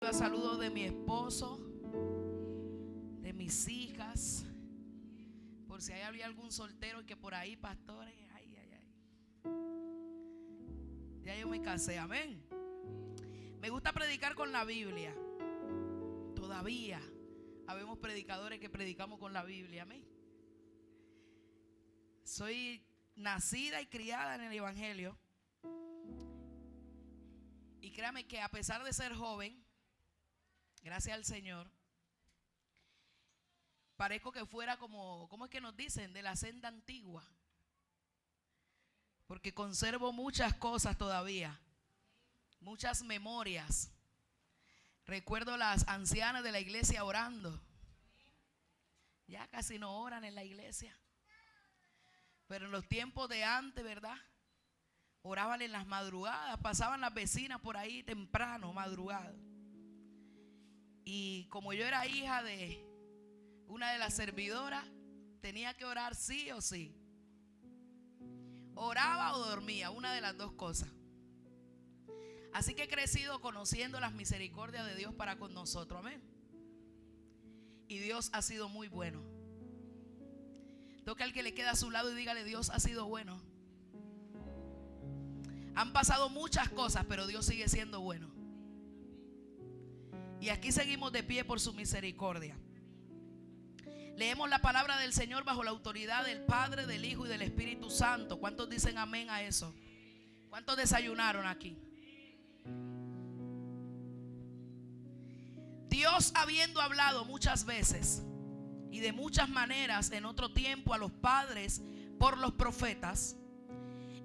manda saludos de mi esposo, de mis hijas. Por si había algún soltero que por ahí, pastores, ay. Ya yo me casé, amén. Me gusta predicar con la Biblia. Todavía habemos predicadores que predicamos con la Biblia, amén. Soy nacida y criada en el Evangelio. Y créame que a pesar de ser joven, gracias al Señor, parezco que fuera como, ¿cómo es que nos dicen? De la senda antigua. Porque conservo muchas cosas todavía, muchas memorias. Recuerdo las ancianas de la iglesia orando. Ya casi no oran en la iglesia. Pero en los tiempos de antes, ¿verdad? Oraban en las madrugadas, pasaban las vecinas por ahí temprano, madrugada. Y como yo era hija de una de las servidoras, tenía que orar sí o sí. Oraba o dormía, una de las dos cosas. Así que he crecido conociendo las misericordias de Dios para con nosotros, amén. Y Dios ha sido muy bueno. Toca al que le queda a su lado y dígale: Dios ha sido bueno. Han pasado muchas cosas, pero Dios sigue siendo bueno. Y aquí seguimos de pie por su misericordia. Leemos la palabra del Señor bajo la autoridad del Padre, del Hijo y del Espíritu Santo. ¿Cuántos dicen amén a eso? ¿Cuántos desayunaron aquí? Dios, habiendo hablado muchas veces y de muchas maneras en otro tiempo a los padres por los profetas,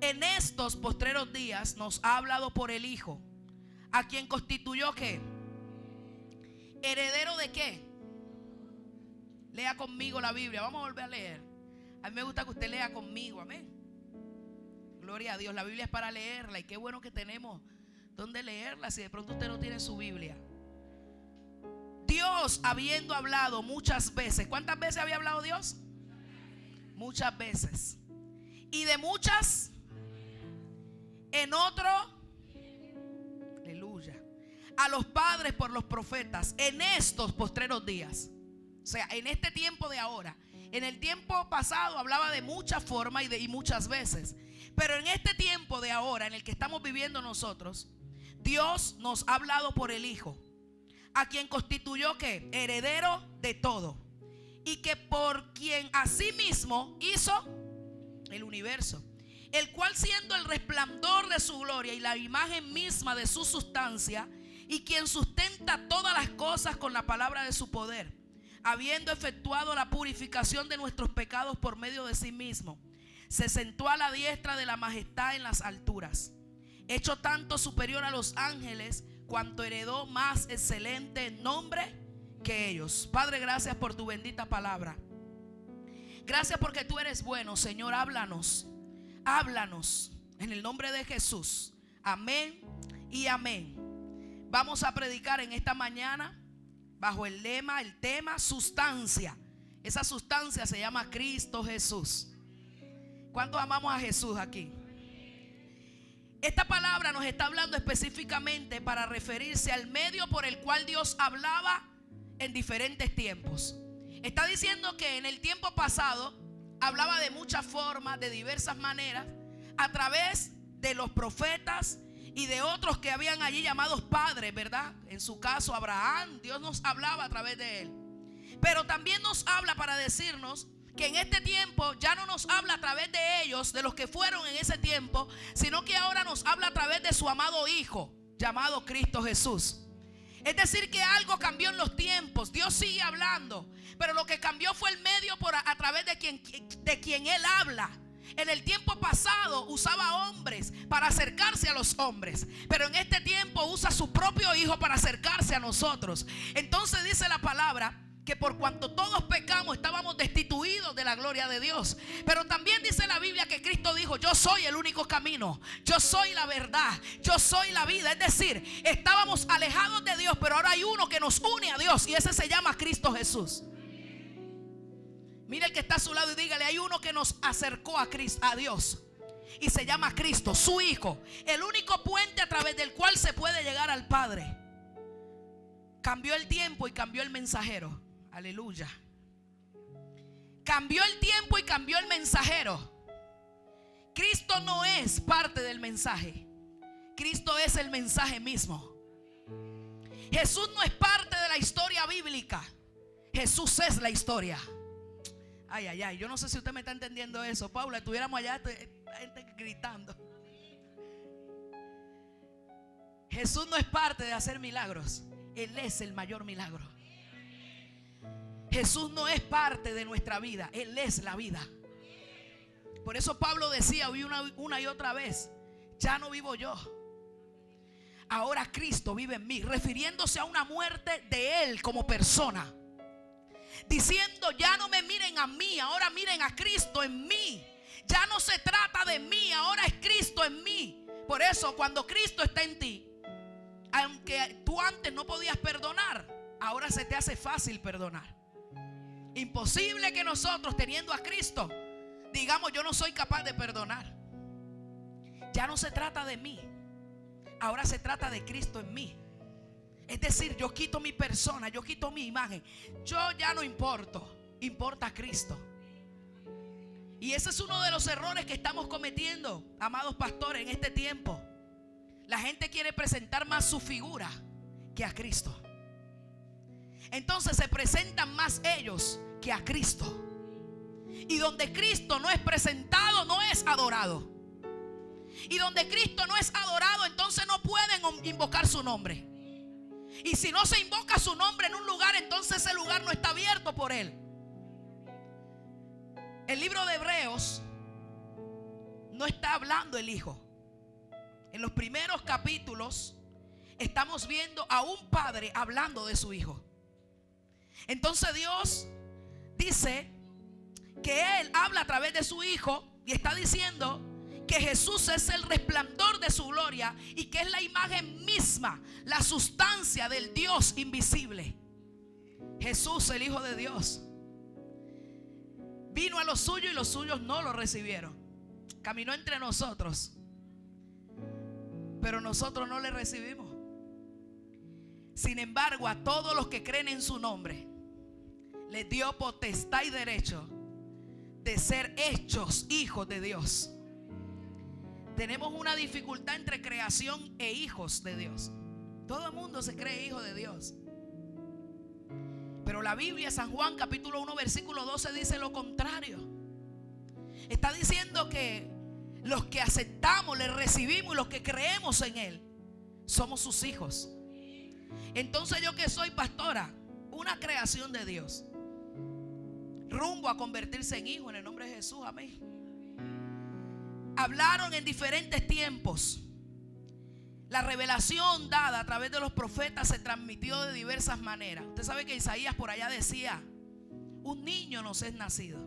en estos postreros días nos ha hablado por el Hijo, a quien constituyó ¿qué? ¿Heredero de qué? Lea conmigo la Biblia. Vamos a volver a leer. A mí me gusta que usted lea conmigo, amén. Gloria a Dios. La Biblia es para leerla. Y qué bueno que tenemos donde leerla si de pronto usted no tiene su Biblia. Dios, habiendo hablado muchas veces. ¿Cuántas veces había hablado Dios? Muchas veces. Y de muchas en otro, aleluya, a los padres por los profetas en estos postreros días. O sea, en este tiempo de ahora. En el tiempo pasado hablaba de muchas formas y muchas veces. Pero en este tiempo de ahora, en el que estamos viviendo nosotros, Dios nos ha hablado por el Hijo, a quien constituyó ¿qué? Heredero de todo. Y que por quien asimismo hizo el universo, el cual siendo el resplandor de su gloria y la imagen misma de su sustancia, y quien sustenta todas las cosas con la palabra de su poder, habiendo efectuado la purificación de nuestros pecados por medio de sí mismo, se sentó a la diestra de la majestad en las alturas, hecho tanto superior a los ángeles, cuanto heredó más excelente nombre que ellos. Padre, gracias por tu bendita palabra. Gracias porque tú eres bueno, Señor. Háblanos, háblanos en el nombre de Jesús. Amén y amén. Vamos a predicar en esta mañana bajo el lema, el tema, sustancia. Esa sustancia se llama Cristo Jesús. ¿Cuántos amamos a Jesús aquí? Esta palabra nos está hablando específicamente para referirse al medio por el cual Dios hablaba en diferentes tiempos. Está diciendo que en el tiempo pasado hablaba de muchas formas, de diversas maneras, a través de los profetas y de otros que habían allí llamados padres, ¿verdad? En su caso Abraham, Dios nos hablaba a través de él. Pero también nos habla para decirnos que en este tiempo ya no nos habla a través de ellos, de los que fueron en ese tiempo, sino que ahora nos habla a través de su amado Hijo, llamado Cristo Jesús. Es decir, que algo cambió en los tiempos. Dios sigue hablando, pero lo que cambió fue el medio a través de quien Él habla. En el tiempo pasado usaba hombres para acercarse a los hombres, pero en este tiempo usa su propio Hijo para acercarse a nosotros. Entonces dice la palabra que por cuanto todos pecamos estábamos destituidos de la gloria de Dios. Pero también dice la Biblia que Cristo dijo: yo soy el único camino, yo soy la verdad, yo soy la vida. Es decir, estábamos alejados de Dios, pero ahora hay uno que nos une a Dios, y ese se llama Cristo Jesús. Mire el que está a su lado y dígale: hay uno que nos acercó a Dios, y se llama Cristo, su Hijo, el único puente a través del cual se puede llegar al Padre. cambió el tiempo y cambió el mensajero. Aleluya. Cambió el tiempo y cambió el mensajero. Cristo no es parte del mensaje. Cristo es el mensaje mismo. Jesús no es parte de la historia bíblica. Jesús es la historia. Ay, ay, ay. Yo no sé si usted me está entendiendo eso. Paula, estuviéramos allá, gente gritando. Jesús no es parte de hacer milagros. Él es el mayor milagro. Jesús no es parte de nuestra vida. Él es la vida. Por eso Pablo decía una y otra vez: ya no vivo yo, ahora Cristo vive en mí, refiriéndose a una muerte de Él como persona, diciendo: ya no me miren a mí, ahora miren a Cristo en mí. Ya no se trata de mí, ahora es Cristo en mí. Por eso cuando Cristo está en ti, aunque tú antes no podías perdonar, ahora se te hace fácil perdonar. Imposible que nosotros, teniendo a Cristo, digamos: yo no soy capaz de perdonar. Ya no se trata de mí, ahora se trata de Cristo en mí. Es decir, yo quito mi persona, yo quito mi imagen. Yo ya no importo, importa Cristo. Y ese es uno de los errores que estamos cometiendo, amados pastores, en este tiempo. La gente quiere presentar más su figura que a Cristo. Entonces se presentan más ellos que a Cristo. Y donde Cristo no es presentado, no es adorado. Y donde Cristo no es adorado, entonces no pueden invocar su nombre. Y si no se invoca su nombre en un lugar, entonces ese lugar no está abierto por Él. El libro de Hebreos no está hablando el Hijo. En los primeros capítulos estamos viendo a un padre hablando de su Hijo. Entonces Dios dice que Él habla a través de su Hijo y está diciendo que Jesús es el resplandor de su gloria y que es la imagen misma, la sustancia del Dios invisible. Jesús, el Hijo de Dios, vino a los suyos y los suyos no lo recibieron. Caminó entre nosotros, pero nosotros no le recibimos. Sin embargo, a todos los que creen en su nombre, les dio potestad y derecho de ser hechos hijos de Dios. Tenemos una dificultad entre creación e hijos de Dios. Todo el mundo se cree hijo de Dios, pero la Biblia, San Juan capítulo 1 versículo 12, dice lo contrario. Está diciendo que los que aceptamos, le recibimos, y los que creemos en Él, somos sus hijos. Entonces yo, que soy pastora, una creación de Dios, rumbo a convertirse en hijo en el nombre de Jesús, amén. Hablaron en diferentes tiempos. La revelación dada a través de los profetas se transmitió de diversas maneras. Usted sabe que Isaías por allá decía: un niño nos es nacido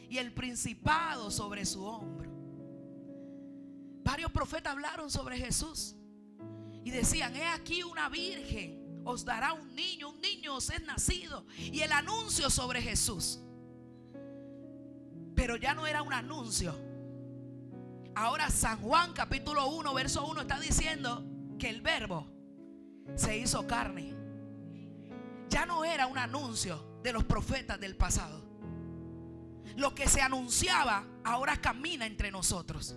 y el principado sobre su hombro. Varios profetas hablaron sobre Jesús y decían: he aquí una virgen os dará un niño os es nacido. Y el anuncio sobre Jesús. Pero ya no era un anuncio. Ahora San Juan capítulo 1 verso 1 está diciendo que el verbo se hizo carne. Ya no era un anuncio de los profetas del pasado. Lo que se anunciaba ahora camina entre nosotros.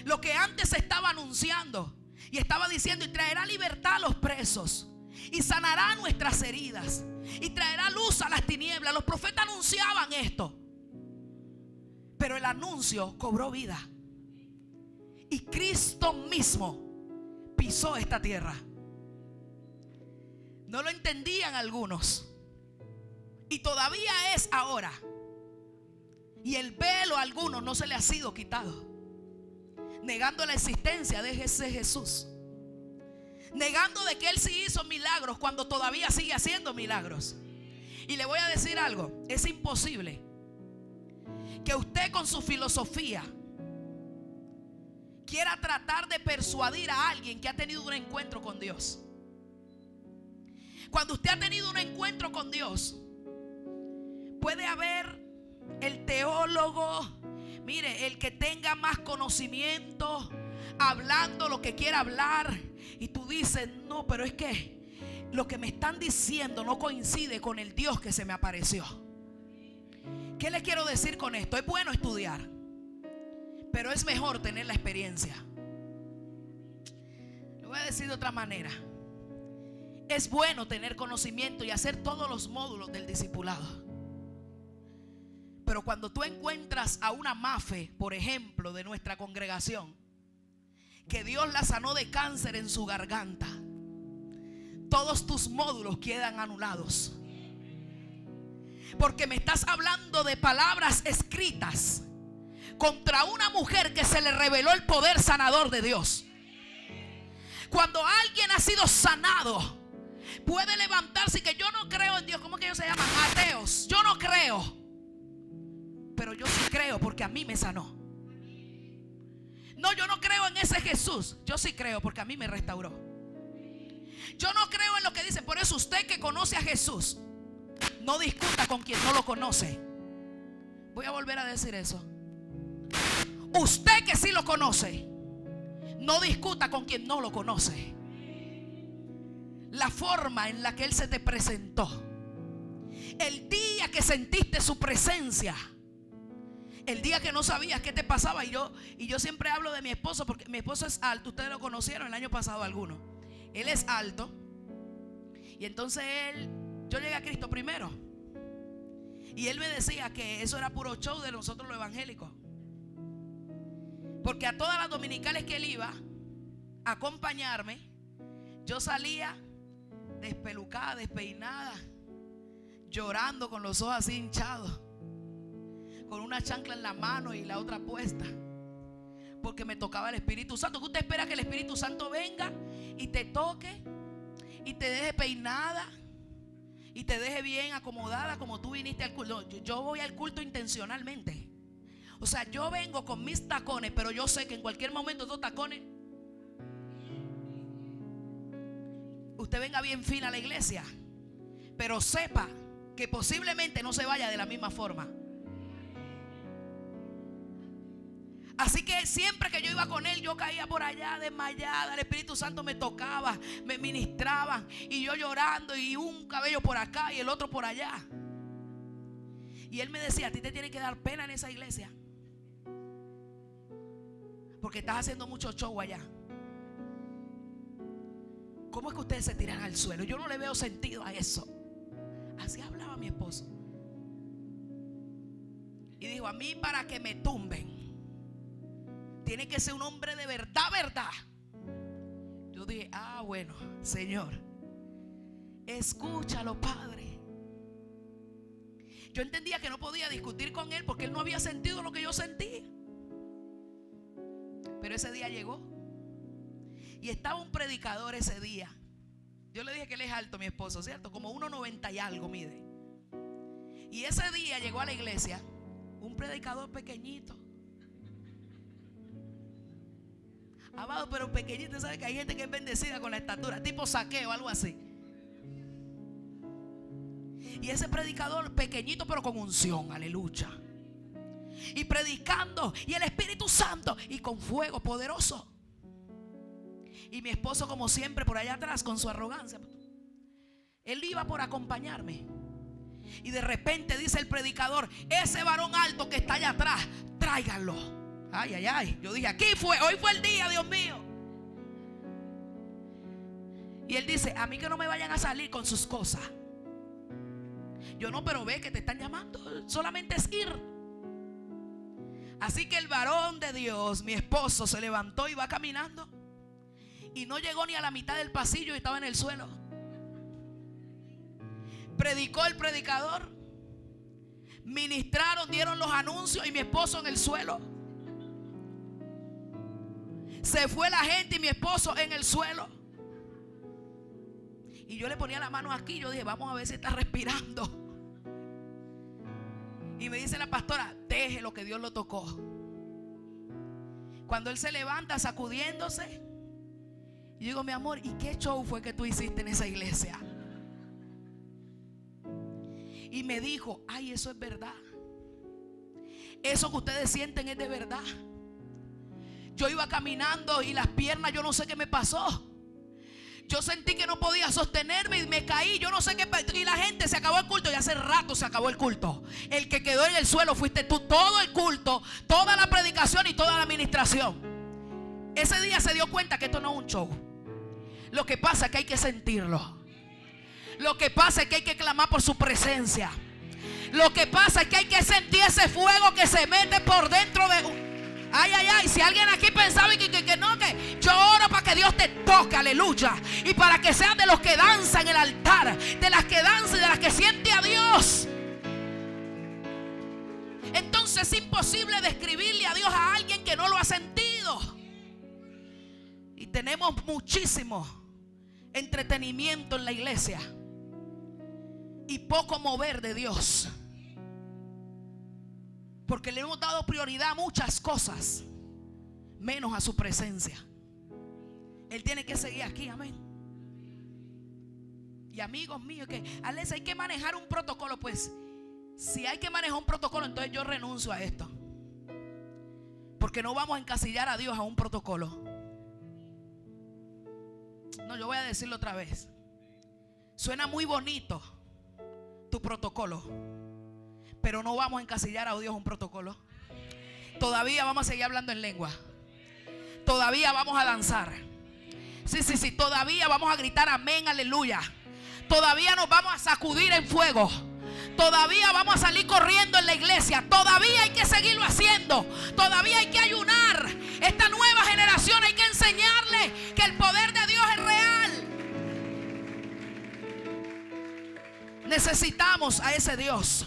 Lo que antes se estaba anunciando y estaba diciendo: y traerá libertad a los presos, y sanará nuestras heridas, y traerá luz a las tinieblas. Los profetas anunciaban esto, pero el anuncio cobró vida y Cristo mismo pisó esta tierra. No lo entendían algunos y todavía es ahora. Y el velo a algunos no se le ha sido quitado, negando la existencia de ese Jesús, negando de que Él sí hizo milagros cuando todavía sigue haciendo milagros. Y le voy a decir algo: es imposible que usted con su filosofía quiera tratar de persuadir a alguien que ha tenido un encuentro con Dios. Cuando usted ha tenido un encuentro con Dios, puede haber el teólogo, mire, el que tenga más conocimiento, hablando lo que quiera hablar, y tú dices: no, pero es que lo que me están diciendo no coincide con el Dios que se me apareció. ¿Qué les quiero decir con esto? Es bueno estudiar, pero es mejor tener la experiencia. Lo voy a decir de otra manera. Es bueno tener conocimiento y hacer todos los módulos del discipulado, pero cuando tú encuentras a una Mafe, por ejemplo, de nuestra congregación, que Dios la sanó de cáncer en su garganta, todos tus módulos quedan anulados, porque me estás hablando de palabras escritas contra una mujer que se le reveló el poder sanador de Dios. Cuando alguien ha sido sanado, puede levantarse y que yo no creo en Dios. ¿Cómo que ellos se llaman? Ateos. Yo no creo, pero yo sí creo porque a mí me sanó. No, yo no creo en ese Jesús. Yo sí creo porque a mí me restauró. Yo no creo en lo que dicen. Por eso usted que conoce a Jesús, no discuta con quien no lo conoce. Voy a volver a decir eso. Usted que sí lo conoce, no discuta con quien no lo conoce. La forma en la que Él se te presentó, el día que sentiste su presencia, el día que no sabías qué te pasaba. Y yo siempre hablo de mi esposo, porque mi esposo es alto. Ustedes lo conocieron el año pasado algunos. Él es alto. Y entonces yo llegué a Cristo primero, y él me decía que eso era puro show de nosotros los evangélicos, porque a todas las dominicales que él iba a acompañarme, yo salía despelucada, despeinada, llorando con los ojos así hinchados, con una chancla en la mano y la otra puesta, porque me tocaba el Espíritu Santo. ¿Qué usted espera? Que el Espíritu Santo venga y te toque y te deje peinada y te deje bien acomodada como tú viniste al culto? No, yo voy al culto intencionalmente. O sea, yo vengo con mis tacones, pero yo sé que en cualquier momento esos tacones, usted venga bien fina a la iglesia, pero sepa que posiblemente no se vaya de la misma forma. Así que siempre que yo iba con él, yo caía por allá desmayada. El Espíritu Santo me tocaba, me ministraba, y yo llorando, y un cabello por acá y el otro por allá. Y él me decía: a ti te tiene que dar pena en esa iglesia, porque estás haciendo mucho show allá. ¿Cómo es que ustedes se tiran al suelo? Yo no le veo sentido a eso. Así hablaba mi esposo. Y dijo: a mí, para que me tumben, tiene que ser un hombre de verdad, verdad. Yo dije: ah, bueno, Señor, escúchalo, Padre. Yo entendía que no podía discutir con él, porque él no había sentido lo que yo sentía. Pero ese día llegó, y estaba un predicador ese día. Yo le dije que él es alto, mi esposo, ¿cierto? Como 1,90 y algo mide. Y ese día llegó a la iglesia un predicador pequeñito. Amado, pero pequeñito. ¿Sabe que hay gente que es bendecida con la estatura? Tipo Saqueo, algo así. Y ese predicador pequeñito, pero con unción, aleluya, y predicando, y el Espíritu Santo, y con fuego poderoso. Y mi esposo, como siempre, por allá atrás con su arrogancia. Él iba por acompañarme, y de repente dice el predicador: ese varón alto que está allá atrás, tráiganlo. Ay, ay, ay. Yo dije: aquí fue, hoy fue el día, Dios mío. Y él dice: a mí que no me vayan a salir con sus cosas. Yo: no, pero ve que te están llamando, solamente es ir. Así que el varón de Dios, mi esposo, se levantó y va caminando, y no llegó ni a la mitad del pasillo y estaba en el suelo. Predicó el predicador, ministraron, dieron los anuncios, y mi esposo en el suelo. Se fue la gente y mi esposo en el suelo. Y yo le ponía la mano aquí. Yo dije: vamos a ver si está respirando. Y me dice la pastora: deje lo que Dios lo tocó. Cuando él se levanta sacudiéndose, yo digo: mi amor, ¿y qué show fue que tú hiciste en esa iglesia? Y me dijo: ay, eso es verdad. Eso que ustedes sienten es de verdad. Yo iba caminando y las piernas, yo no sé qué me pasó. Yo sentí que no podía sostenerme y me caí. Yo no sé qué. Y la gente, se acabó el culto. Y hace rato se acabó el culto. El que quedó en el suelo fuiste tú. Todo el culto, toda la predicación y toda la administración. Ese día se dio cuenta que esto no es un show. Lo que pasa es que hay que sentirlo. Lo que pasa es que hay que clamar por su presencia. Lo que pasa es que hay que sentir ese fuego que se mete por dentro de... Ay, ay, ay, si alguien aquí pensaba que no, que yo oro para que Dios te toque, aleluya. Y para que seas de los que danzan en el altar, de las que danzan y de las que siente a Dios. Entonces es imposible describirle a Dios a alguien que no lo ha sentido. Y tenemos muchísimo entretenimiento en la iglesia y poco mover de Dios. Porque le hemos dado prioridad a muchas cosas, menos a su presencia. Él tiene que seguir aquí, amén. Y amigos míos, que Alex, hay que manejar un protocolo. Pues si hay que manejar un protocolo, entonces yo renuncio a esto. Porque no vamos a encasillar a Dios a un protocolo. No, yo voy a decirlo otra vez. Suena muy bonito tu protocolo, pero no vamos a encasillar a Dios un protocolo. Todavía vamos a seguir hablando en lengua. Todavía vamos a danzar. Sí, todavía vamos a gritar amén, aleluya. Todavía nos vamos a sacudir en fuego. Todavía vamos a salir corriendo en la iglesia. Todavía hay que seguirlo haciendo. Todavía hay que ayunar. Esta nueva generación hay que enseñarle que el poder de Dios es real. Necesitamos a ese Dios.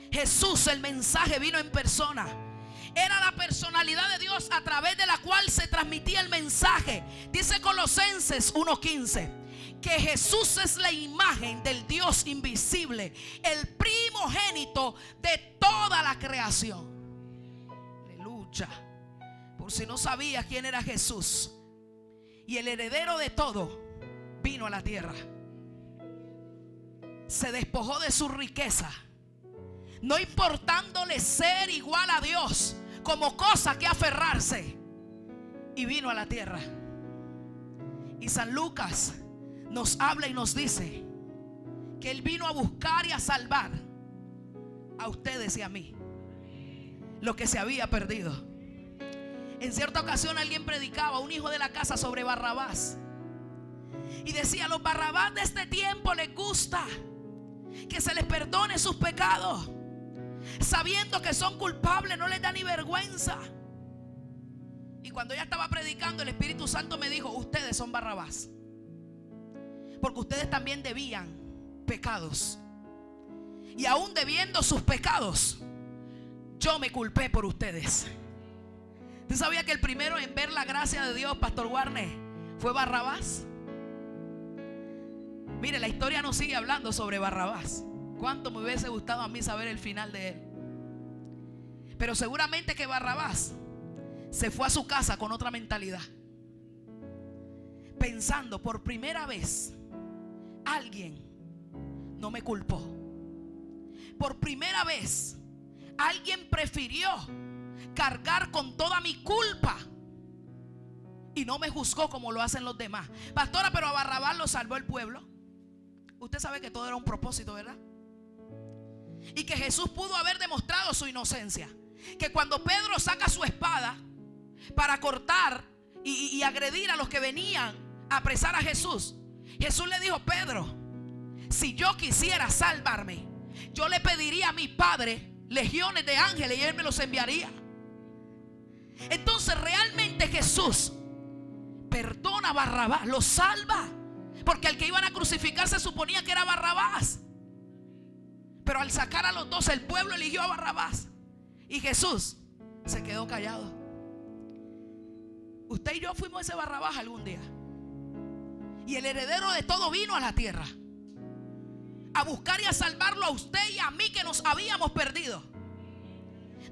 Jesús, el mensaje, vino en persona. Era la personalidad de Dios a través de la cual se transmitía el mensaje. Dice Colosenses 1:15 que Jesús es la imagen del Dios invisible, el primogénito de toda la creación. Aleluya. Por si no sabías quién era Jesús, y el heredero de todo vino a la tierra. Se despojó de su riqueza, no importándole ser igual a Dios como cosa que aferrarse, y vino a la tierra. Y San Lucas nos habla y nos dice que Él vino a buscar y a salvar a ustedes y a mí, lo que se había perdido. En cierta ocasión alguien predicaba, un hijo de la casa, sobre Barrabás, y decía: los Barrabás de este tiempo les gusta que se les perdone sus pecados, sabiendo que son culpables, no les da ni vergüenza. Y cuando ya estaba predicando, el Espíritu Santo me dijo: ustedes son Barrabás, porque ustedes también debían pecados, y aún debiendo sus pecados, yo me culpé por ustedes. ¿Usted sabía que el primero en ver la gracia de Dios, Pastor Warner, fue Barrabás? Mire, la historia nos sigue hablando sobre Barrabás. Cuánto me hubiese gustado a mí saber el final de él. Pero seguramente que Barrabás se fue a su casa con otra mentalidad, pensando: por primera vez alguien no me culpó. Por primera vez alguien prefirió cargar con toda mi culpa y no me juzgó como lo hacen los demás. Pastora, pero a Barrabás lo salvó el pueblo. Usted sabe que todo era un propósito, ¿verdad? Y que Jesús pudo haber demostrado su inocencia. Que cuando Pedro saca su espada para cortar y agredir a los que venían a apresar a Jesús, Jesús le dijo: Pedro, si yo quisiera salvarme, yo le pediría a mi Padre legiones de ángeles y Él me los enviaría. Entonces realmente Jesús perdona a Barrabás, lo salva, porque al que iban a crucificar se suponía que era Barrabás. Pero al sacar a los dos, el pueblo eligió a Barrabás, y Jesús se quedó callado. Usted y yo fuimos ese Barrabás algún día. Y el heredero de todo vino a la tierra a buscar y a salvarlo a usted y a mí, que nos habíamos perdido.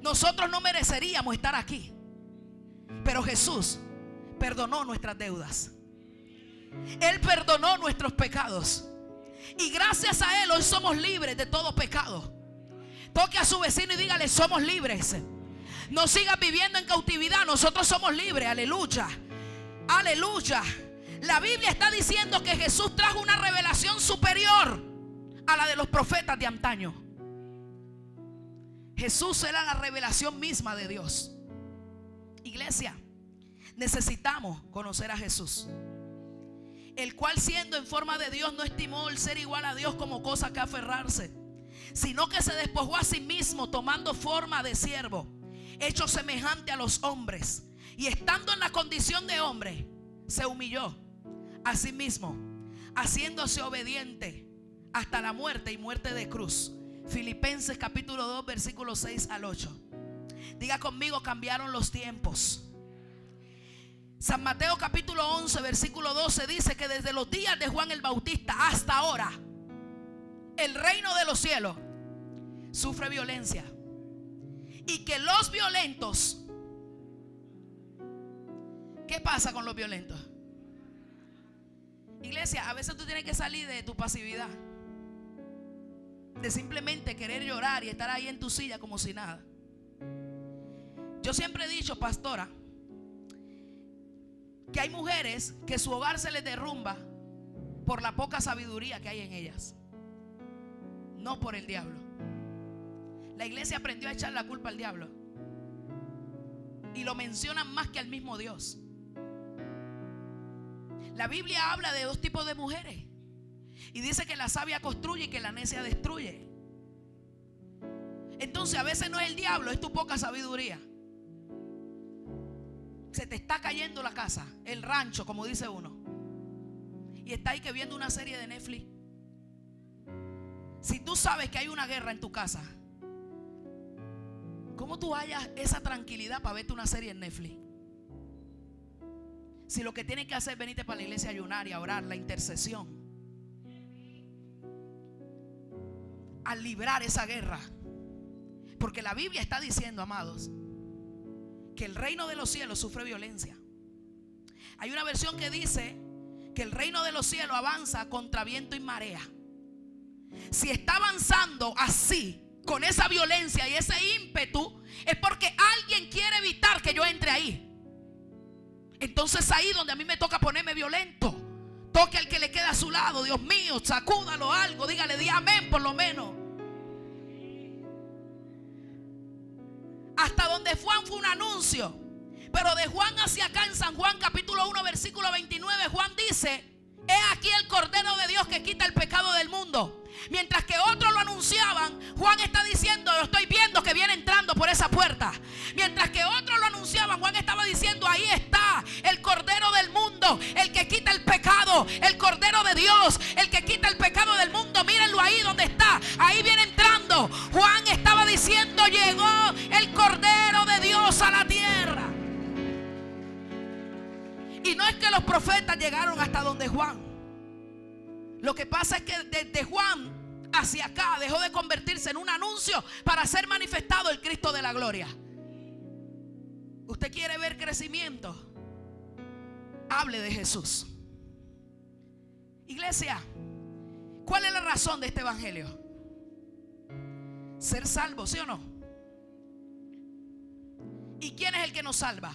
Nosotros no mereceríamos estar aquí, pero Jesús perdonó nuestras deudas. Él perdonó nuestros pecados, y gracias a Él hoy somos libres de todo pecado. Toque a su vecino y dígale: somos libres. No sigas viviendo en cautividad, nosotros somos libres. Aleluya, aleluya. La Biblia está diciendo que Jesús trajo una revelación superior a la de los profetas de antaño. Jesús era la revelación misma de Dios. Iglesia, necesitamos conocer a Jesús, el cual siendo en forma de Dios no estimó el ser igual a Dios como cosa que aferrarse, sino que se despojó a sí mismo, tomando forma de siervo, hecho semejante a los hombres, y estando en la condición de hombre, se humilló a sí mismo, haciéndose obediente hasta la muerte y muerte de cruz. Filipenses capítulo 2 versículos 6 al 8. Diga conmigo: cambiaron los tiempos. San Mateo capítulo 11 versículo 12 dice que desde los días de Juan el Bautista hasta ahora el reino de los cielos sufre violencia, y que los violentos, ¿qué pasa con los violentos? Iglesia, a veces tú tienes que salir de tu pasividad, de simplemente querer llorar y estar ahí en tu silla como si nada. Yo siempre he dicho, pastora, que hay mujeres que su hogar se les derrumba por la poca sabiduría que hay en ellas, no por el diablo. La iglesia aprendió a echar la culpa al diablo y lo mencionan más que al mismo Dios. La Biblia habla de dos tipos de mujeres y dice que la sabia construye y que la necia destruye. Entonces a veces no es el diablo, es tu poca sabiduría. Se te está cayendo la casa, el rancho, como dice uno, y está ahí que viendo una serie de Netflix. Si tú sabes que hay una guerra en tu casa, ¿cómo tú hallas esa tranquilidad para verte una serie en Netflix? Si lo que tienes que hacer es venirte para la iglesia a ayunar y a orar, la intercesión, a librar esa guerra. Porque la Biblia está diciendo, amados, que el reino de los cielos sufre violencia. Hay una versión que dice que el reino de los cielos avanza contra viento y marea. Si está avanzando así, con esa violencia y ese ímpetu, es porque alguien quiere evitar que yo entre ahí. Entonces ahí donde a mí me toca ponerme violento. Toque al que le queda a su lado. Dios mío, sacúdalo algo, dígale, di amén por lo menos. Hasta donde Juan fue un anuncio, pero de Juan hacia acá en San Juan capítulo 1 versículo 29, Juan dice: he aquí el Cordero de Dios que quita el pecado del mundo. Mientras que otros lo anunciaban, Juan está diciendo: lo estoy viendo que viene entrando por esa puerta. Mientras que otros lo anunciaban, Juan estaba diciendo: ahí está el Cordero del mundo, el que quita el pecado, el Cordero de Dios, el que quita el pecado del mundo. Mírenlo ahí donde está, ahí viene entrando. Juan estaba diciendo: llegó el Cordero de Dios a la tierra. Y no es que los profetas llegaron hasta donde Juan. Lo que pasa es que desde Juan hacia acá dejó de convertirse en un anuncio para ser manifestado el Cristo de la gloria. ¿Usted quiere ver crecimiento? Hable de Jesús. Iglesia, ¿cuál es la razón de este evangelio? Ser salvo, ¿sí o no? ¿Y quién es el que nos salva?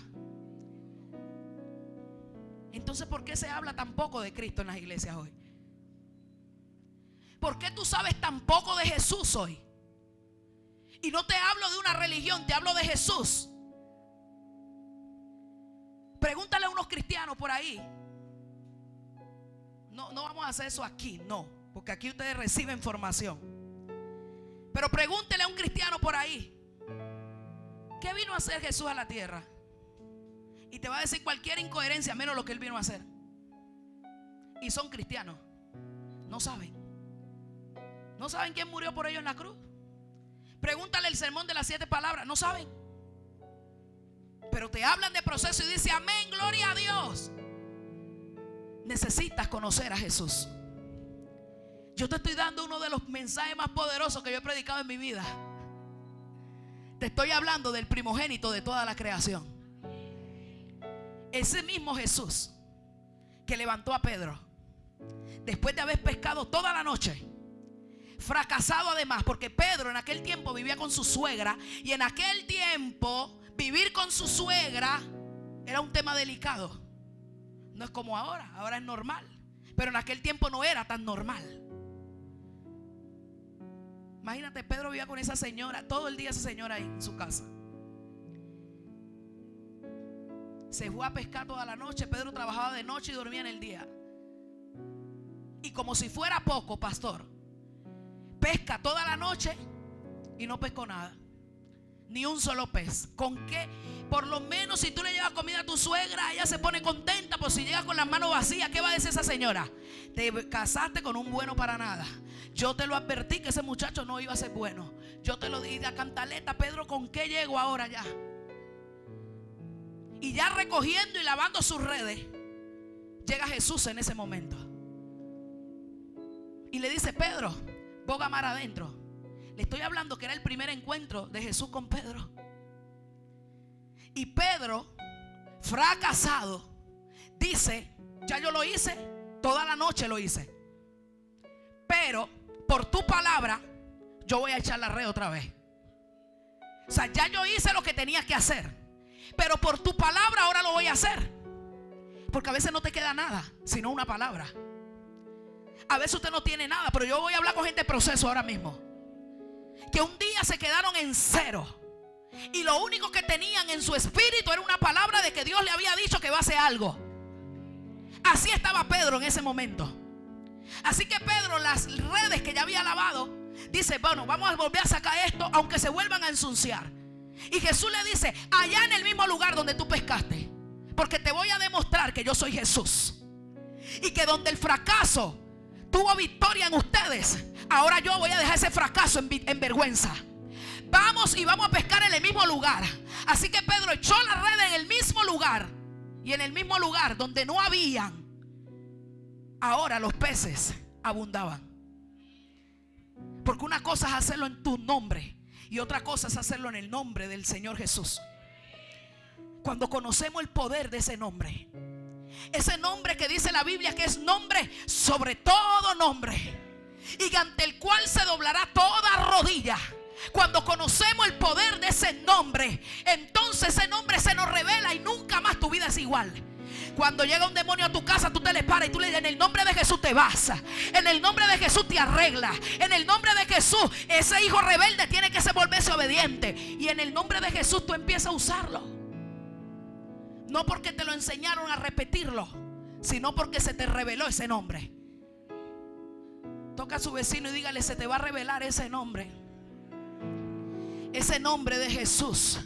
Entonces, ¿por qué se habla tan poco de Cristo en las iglesias hoy? ¿Por qué tú sabes tan poco de Jesús hoy? Y no te hablo de una religión, te hablo de Jesús. Pregúntale a unos cristianos por ahí. No vamos a hacer eso aquí, no, porque aquí ustedes reciben formación. Pero pregúntele a un cristiano por ahí: ¿qué vino a hacer Jesús a la tierra? Y te va a decir cualquier incoherencia menos lo que Él vino a hacer. Y son cristianos. No saben. No saben quién murió por ellos en la cruz. Pregúntale el sermón de las 7 palabras. No saben. Pero te hablan de proceso y dice: amén, gloria a Dios. Necesitas conocer a Jesús. Yo te estoy dando uno de los mensajes más poderosos que yo he predicado en mi vida. Te estoy hablando del primogénito de toda la creación. Ese mismo Jesús que levantó a Pedro después de haber pescado toda la noche, fracasado además, porque Pedro en aquel tiempo vivía con su suegra, y en aquel tiempo vivir con su suegra era un tema delicado. No es como ahora, ahora es normal. Pero en aquel tiempo no era tan normal. Imagínate, Pedro vivía con esa señora, todo el día esa señora ahí en su casa. Se fue a pescar toda la noche. Pedro trabajaba de noche y dormía en el día. Y como si fuera poco, pastor, pesca toda la noche y no pescó nada. Ni un solo pez. ¿Con qué? Por lo menos si tú le llevas comida a tu suegra, ella se pone contenta. Pues si llegas con las manos vacías, ¿qué va a decir esa señora? Te casaste con un bueno para nada. Yo te lo advertí que ese muchacho no iba a ser bueno. Yo te lo di de cantaleta. Pedro, ¿con qué llego ahora ya? Y ya recogiendo y lavando sus redes, llega Jesús en ese momento y le dice: Pedro, boga mar adentro. Le estoy hablando que era el primer encuentro de Jesús con Pedro. Y Pedro, fracasado, dice: ya yo lo hice, toda la noche lo hice, pero por tu palabra yo voy a echar la red otra vez. O sea, ya yo hice lo que tenía que hacer, pero por tu palabra ahora lo voy a hacer. Porque a veces no te queda nada, sino una palabra. A veces usted no tiene nada, pero yo voy a hablar con gente de proceso ahora mismo, que un día se quedaron en cero y lo único que tenían en su espíritu era una palabra de que Dios le había dicho que va a hacer algo. Así estaba Pedro en ese momento. Así que Pedro, las redes que ya había lavado, dice: bueno, vamos a volver a sacar esto, aunque se vuelvan a ensuciar. Y Jesús le dice: allá en el mismo lugar donde tú pescaste, porque te voy a demostrar que yo soy Jesús, y que donde el fracaso tuvo victoria en ustedes, ahora yo voy a dejar ese fracaso en vergüenza. Vamos y vamos a pescar en el mismo lugar. Así que Pedro echó la red en el mismo lugar, y en el mismo lugar donde no habían, ahora los peces abundaban. Porque una cosa es hacerlo en tu nombre y otra cosa es hacerlo en el nombre del Señor Jesús. Cuando conocemos el poder de ese nombre que dice la Biblia que es nombre sobre todo nombre, y ante el cual se doblará toda rodilla. Cuando conocemos el poder de ese nombre, entonces ese nombre se nos revela y nunca más tu vida es igual. Cuando llega un demonio a tu casa, tú te le paras y tú le dices: en el nombre de Jesús te vas, en el nombre de Jesús te arreglas, en el nombre de Jesús ese hijo rebelde tiene que volverse obediente, y en el nombre de Jesús tú empiezas a usarlo. No porque te lo enseñaron a repetirlo, sino porque se te reveló ese nombre. Toca a su vecino y dígale: se te va a revelar ese nombre. Ese nombre de Jesús,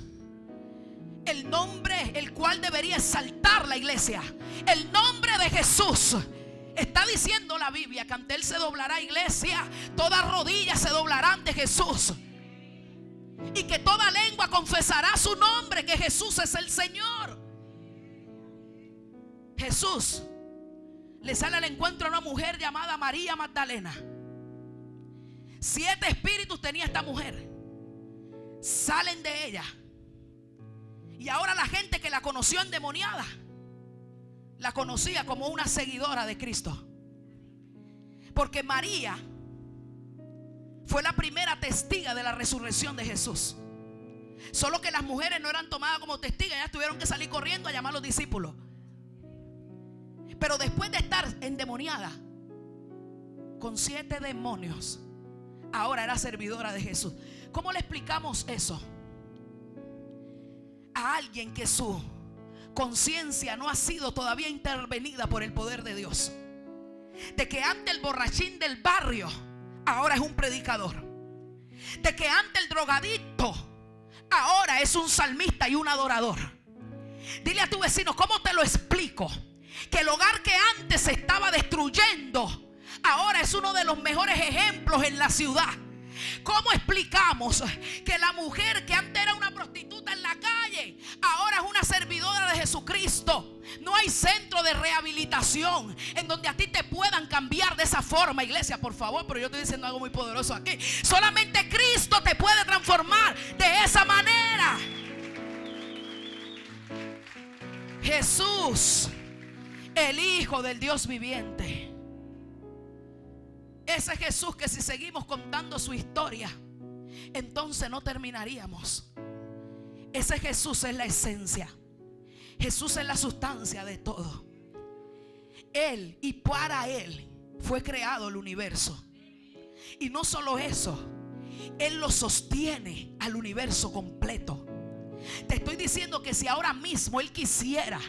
el nombre el cual debería exaltar la iglesia. El nombre de Jesús. Está diciendo la Biblia que ante Él se doblará, iglesia, todas rodillas se doblarán de Jesús, y que toda lengua confesará su nombre, que Jesús es el Señor. Jesús le sale al encuentro a una mujer llamada María Magdalena. 7 espíritus tenía esta mujer. Salen de ella, y ahora la gente que la conoció endemoniada la conocía como una seguidora de Cristo, porque María fue la primera testiga de la resurrección de Jesús. Solo que las mujeres no eran tomadas como testigas, ellas tuvieron que salir corriendo a llamar a los discípulos. Pero después de estar endemoniada con 7 demonios, ahora era servidora de Jesús. ¿Cómo le explicamos eso a alguien que su conciencia no ha sido todavía intervenida por el poder de Dios? De que antes el borrachín del barrio ahora es un predicador. De que antes el drogadicto ahora es un salmista y un adorador. Dile a tu vecino: ¿cómo te lo explico? Que el hogar que antes se estaba destruyendo ahora es uno de los mejores ejemplos en la ciudad. ¿Cómo explicamos que la mujer que antes era una prostituta en la calle ahora es una servidora de Jesucristo? No hay centro de rehabilitación en donde a ti te puedan cambiar de esa forma, iglesia, por favor. Pero yo estoy diciendo algo muy poderoso aquí. Solamente Cristo te puede transformar de esa manera. Jesús, el Hijo del Dios viviente. Ese Jesús que si seguimos contando su historia, entonces no terminaríamos. Ese Jesús es la esencia. Jesús es la sustancia de todo. Él y para Él fue creado el universo. Y no solo eso, Él lo sostiene al universo completo. Te estoy diciendo que si ahora mismo Él quisiera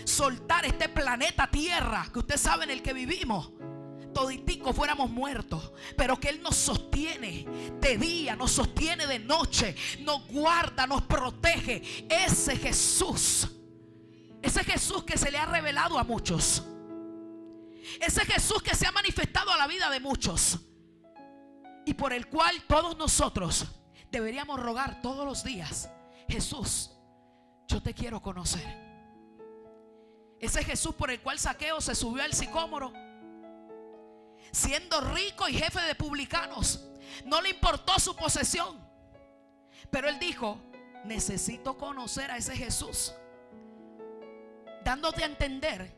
soltar este planeta Tierra, que ustedes saben el que vivimos, toditico fuéramos muertos, pero que Él nos sostiene de día, nos sostiene de noche, nos guarda, nos protege. Ese Jesús que se le ha revelado a muchos, ese Jesús que se ha manifestado a la vida de muchos y por el cual todos nosotros deberíamos rogar todos los días: Jesús, yo te quiero conocer. Ese Jesús por el cual Zaqueo se subió al sicómoro, siendo rico y jefe de publicanos. No le importó su posesión, pero él dijo: necesito conocer a ese Jesús, dándote a entender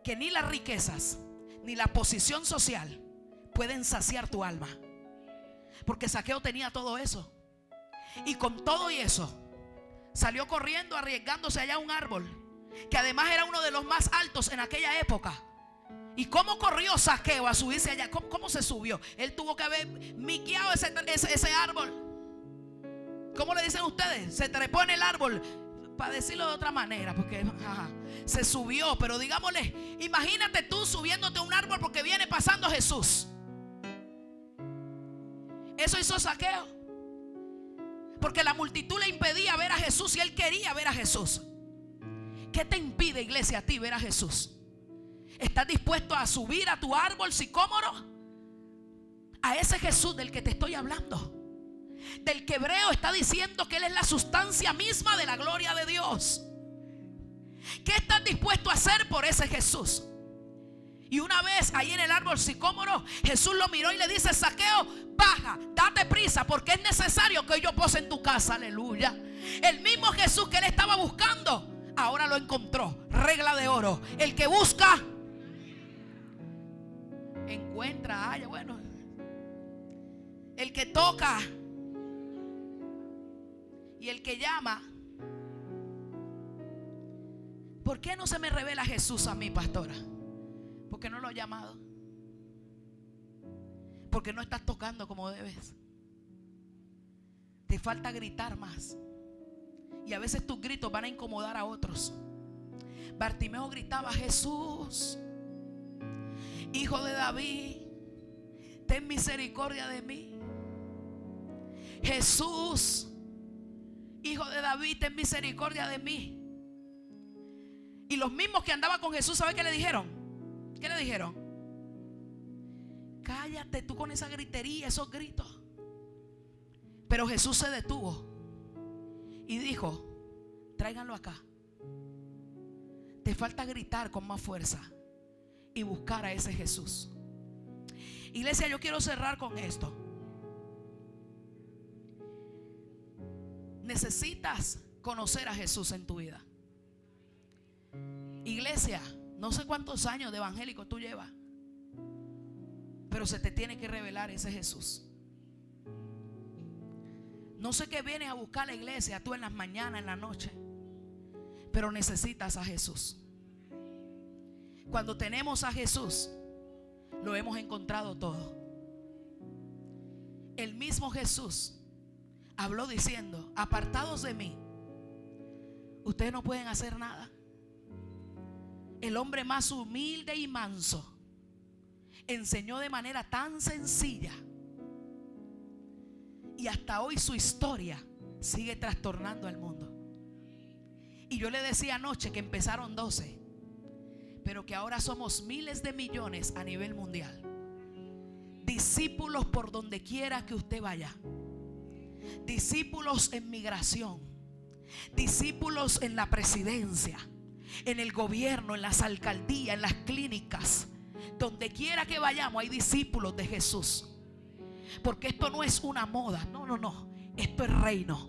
que ni las riquezas ni la posición social pueden saciar tu alma, porque Zaqueo tenía todo eso. Y con todo y eso salió corriendo, arriesgándose allá a un árbol, que además era uno de los más altos en aquella época. ¿Y cómo corrió Zaqueo a subirse allá? ¿Cómo se subió? Él tuvo que haber miqueado ese árbol. ¿Cómo le dicen ustedes? Se trepó en el árbol, para decirlo de otra manera, porque se subió. Pero digámosle, imagínate tú subiéndote a un árbol porque viene pasando Jesús. Eso hizo Zaqueo, porque la multitud le impedía ver a Jesús y él quería ver a Jesús. ¿Qué te impide, iglesia, a ti ver a Jesús? ¿Estás dispuesto a subir a tu árbol sicómoro? A ese Jesús del que te estoy hablando, del que Hebreo está diciendo que Él es la sustancia misma de la gloria de Dios. ¿Qué estás dispuesto a hacer por ese Jesús? Y una vez ahí en el árbol sicómoro, Jesús lo miró y le dice: Zaqueo, baja, date prisa, porque es necesario que yo pose en tu casa. Aleluya. El mismo Jesús que él estaba buscando, ahora lo encontró. Regla de oro: el que busca, encuentra, halla. Bueno, el que toca y el que llama. ¿Por qué no se me revela Jesús a mí, pastora? Porque no lo he llamado. Porque no estás tocando como debes. Te falta gritar más. Y a veces tus gritos van a incomodar a otros. Bartimeo gritaba: Jesús, Hijo de David, ten misericordia de mí. Jesús, Hijo de David, ten misericordia de mí. Y los mismos que andaban con Jesús, ¿sabe qué le dijeron? ¿Qué le dijeron? Cállate tú con esa gritería, esos gritos. Pero Jesús se detuvo y dijo: tráiganlo acá. Te falta gritar con más fuerza y buscar a ese Jesús. Iglesia, yo quiero cerrar con esto. Necesitas conocer a Jesús en tu vida. Iglesia, no sé cuántos años de evangélico tú llevas, pero se te tiene que revelar ese Jesús. No sé qué vienes a buscar a la iglesia tú en las mañanas, en la noche, pero necesitas a Jesús. Cuando tenemos a Jesús, lo hemos encontrado todo. El mismo Jesús habló diciendo: apartados de mí, ustedes no pueden hacer nada. El hombre más humilde y manso enseñó de manera tan sencilla, y hasta hoy su historia sigue trastornando al mundo. Y yo le decía anoche que empezaron 12, pero que ahora somos miles de millones a nivel mundial. Discípulos por donde quiera que usted vaya. Discípulos en migración. Discípulos en la presidencia, en el gobierno, en las alcaldías, en las clínicas. Donde quiera que vayamos hay discípulos de Jesús. Porque esto no es una moda. No. Esto es reino.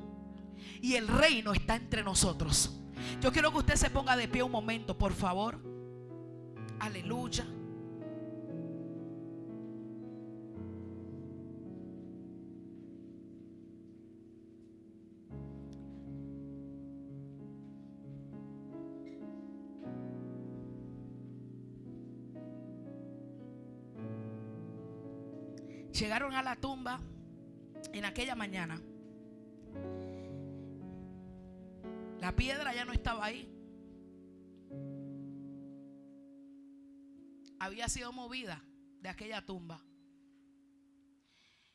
Y el reino está entre nosotros. Yo quiero que usted se ponga de pie un momento, por favor. Aleluya. Llegaron a la tumba en aquella mañana. La piedra ya no estaba ahí. Había sido movida de aquella tumba.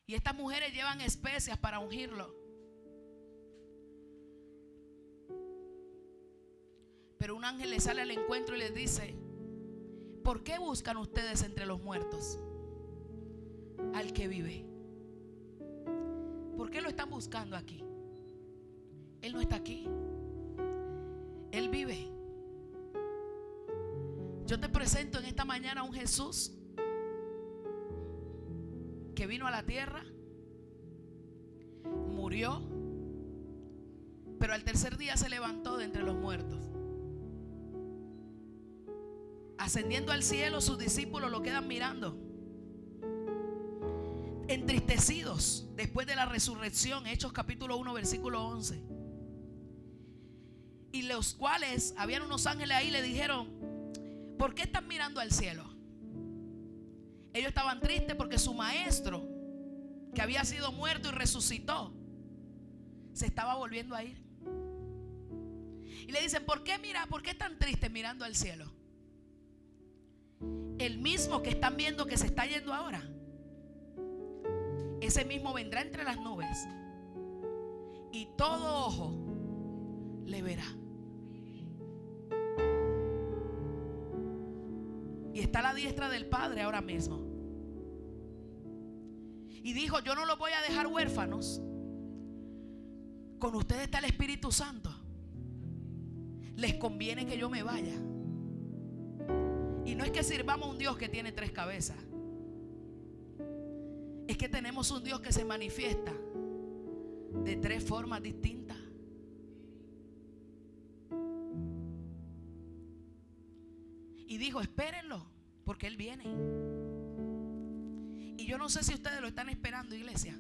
Y estas mujeres llevan especias para ungirlo. Pero un ángel les sale al encuentro y les dice: ¿por qué buscan ustedes entre los muertos al que vive? ¿Por qué lo están buscando aquí? Él no está aquí. Él vive. Yo te presento en esta mañana a un Jesús que vino a la tierra, murió, pero al tercer día se levantó de entre los muertos. Ascendiendo al cielo, sus discípulos lo quedan mirando, entristecidos después de la resurrección. Hechos capítulo 1 versículo 11. Y los cuales, habían unos ángeles ahí, le dijeron: ¿por qué están mirando al cielo? Ellos estaban tristes porque su maestro, que había sido muerto y resucitó, se estaba volviendo a ir. Y le dicen: ¿por qué están tristes mirando al cielo? El mismo que están viendo que se está yendo ahora, ese mismo vendrá entre las nubes, y todo ojo le verá. Y está a la diestra del Padre ahora mismo. Y dijo: yo no los voy a dejar huérfanos. Con ustedes está el Espíritu Santo. Les conviene que yo me vaya. Y no es que sirvamos a un Dios que tiene 3 cabezas. Es que tenemos un Dios que se manifiesta de 3 formas distintas. Y dijo: espérenlo, porque Él viene. Y yo no sé si ustedes lo están esperando, iglesia,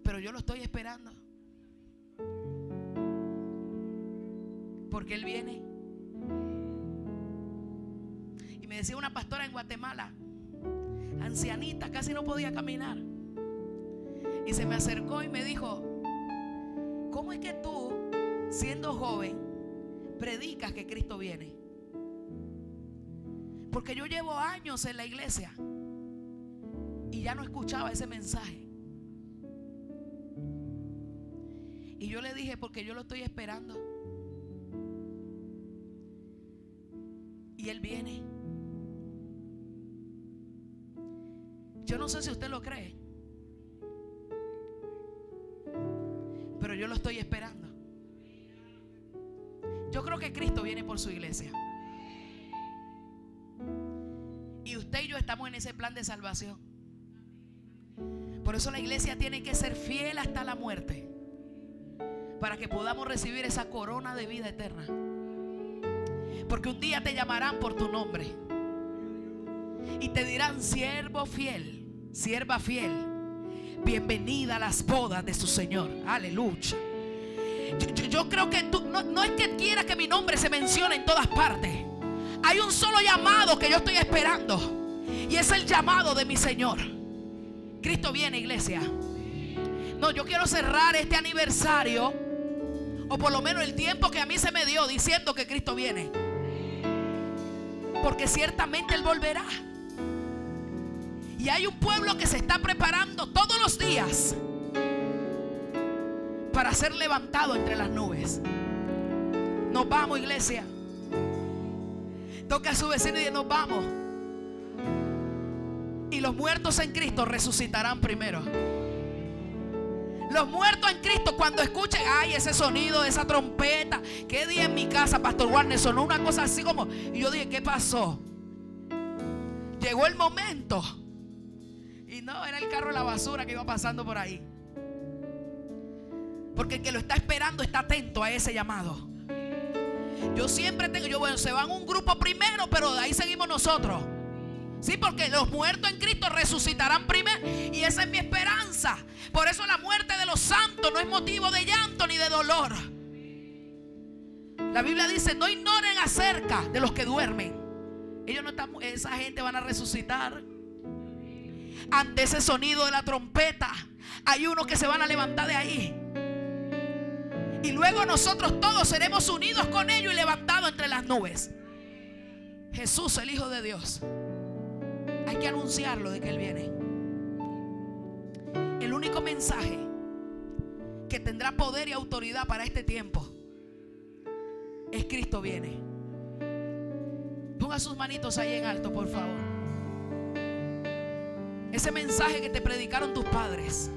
pero yo lo estoy esperando, porque Él viene. Y me decía una pastora en Guatemala, ancianita, casi no podía caminar, y se me acercó y me dijo: ¿cómo es que tú, siendo joven, predicas que Cristo viene? Porque yo llevo años en la iglesia y ya no escuchaba ese mensaje. Y yo le dije: porque yo lo estoy esperando. Y Él viene. Yo no sé si usted lo cree, pero yo lo estoy esperando. Yo creo que Cristo viene por su iglesia. Y usted y yo estamos en ese plan de salvación. Por eso la iglesia tiene que ser fiel hasta la muerte, para que podamos recibir esa corona de vida eterna. Porque un día te llamarán por tu nombre y te dirán: siervo fiel, sierva fiel, bienvenida a las bodas de su Señor. Aleluya. Yo creo que no es que quiera que mi nombre se mencione en todas partes. Hay un solo llamado que yo estoy esperando, y es el llamado de mi Señor. Cristo viene, iglesia. No, yo quiero cerrar este aniversario, o por lo menos el tiempo que a mí se me dio, diciendo que Cristo viene, porque ciertamente Él volverá. Y hay un pueblo que se está preparando todos los días para ser levantado entre las nubes. Nos vamos, iglesia. Toca a su vecino y dice: nos vamos. Y los muertos en Cristo resucitarán primero. Los muertos en Cristo, cuando escuchen: ay, ese sonido, esa trompeta. ¿Qué día en mi casa, Pastor Warner, sonó una cosa así como? Y yo dije: ¿qué pasó? Llegó el momento. Y no, era el carro de la basura que iba pasando por ahí. Porque el que lo está esperando está atento a ese llamado. Yo siempre tengo, bueno, se van un grupo primero, pero de ahí seguimos nosotros. Sí, porque los muertos en Cristo resucitarán primero. Y esa es mi esperanza. Por eso la muerte de los santos no es motivo de llanto ni de dolor. La Biblia dice: no ignoren acerca de los que duermen, Ellos no están, esa gente van a resucitar ante ese sonido de la trompeta. Hay unos que se van a levantar de ahí. Y luego nosotros todos seremos unidos con ellos y levantados entre las nubes. Jesús, el Hijo de Dios. Hay que anunciarlo de que Él viene. El único mensaje que tendrá poder y autoridad para este tiempo es: Cristo viene. Ponga sus manitos ahí en alto, por favor. Ese mensaje que te predicaron tus padres,